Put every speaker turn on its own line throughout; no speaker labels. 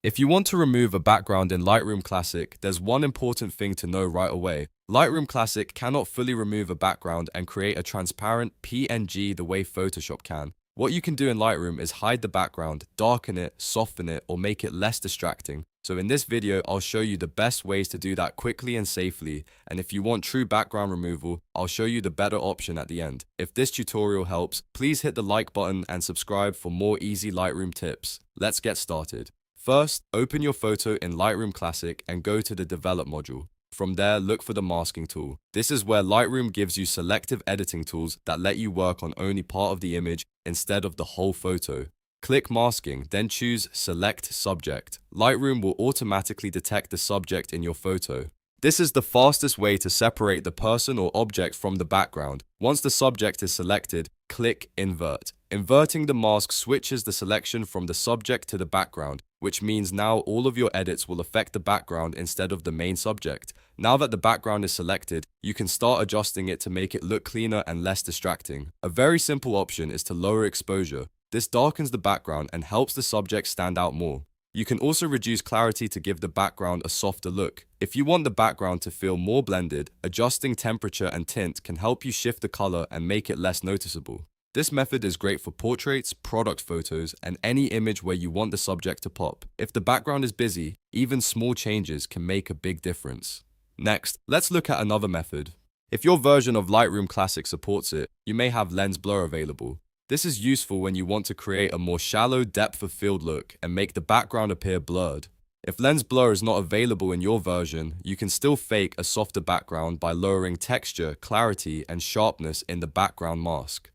If you want to remove a background in Lightroom Classic, there's one important thing to know right away. Lightroom Classic cannot fully remove a background and create a transparent PNG the way Photoshop can. What you can do in Lightroom is hide the background, darken it, soften it, or make it less distracting. So in this video, I'll show you the best ways to do that quickly and safely. And if you want true background removal, I'll show you the better option at the end. If this tutorial helps, please hit the like button and subscribe for more easy Lightroom tips. Let's get started. First, open your photo in Lightroom Classic and go to the Develop module. From there, look for the masking tool. This is where Lightroom gives you selective editing tools that let you work on only part of the image instead of the whole photo. Click Masking, then choose Select Subject. Lightroom will automatically detect the subject in your photo. This is the fastest way to separate the person or object from the background. Once the subject is selected, click Invert. Inverting the mask switches the selection from the subject to the background, which means now all of your edits will affect the background instead of the main subject. Now that the background is selected, you can start adjusting it to make it look cleaner and less distracting. A very simple option is to lower exposure. This darkens the background and helps the subject stand out more. You can also reduce clarity to give the background a softer look. If you want the background to feel more blended, adjusting temperature and tint can help you shift the color and make it less noticeable. This method is great for portraits, product photos, and any image where you want the subject to pop. If the background is busy, even small changes can make a big difference. Next, let's look at another method. If your version of Lightroom Classic supports it, you may have lens blur available. This is useful when you want to create a more shallow depth of field look and make the background appear blurred. If lens blur is not available in your version, you can still fake a softer background by lowering texture, clarity, and sharpness in the background mask.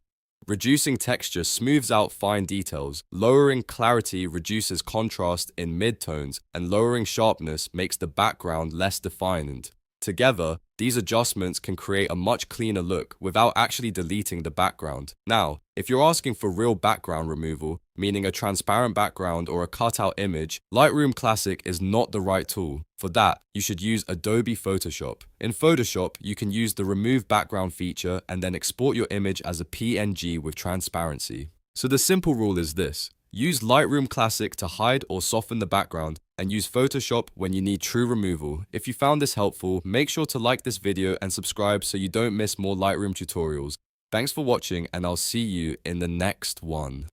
Reducing texture smooths out fine details, lowering clarity reduces contrast in midtones, and lowering sharpness makes the background less defined. Together, these adjustments can create a much cleaner look without actually deleting the background. Now, if you're asking for real background removal, meaning a transparent background or a cutout image, Lightroom Classic is not the right tool. For that, you should use Adobe Photoshop. In Photoshop, you can use the Remove Background feature and then export your image as a PNG with transparency. So the simple rule is this. Use Lightroom Classic to hide or soften the background, and use Photoshop when you need true removal. If you found this helpful, make sure to like this video and subscribe so you don't miss more Lightroom tutorials. Thanks for watching, and I'll see you in the next one.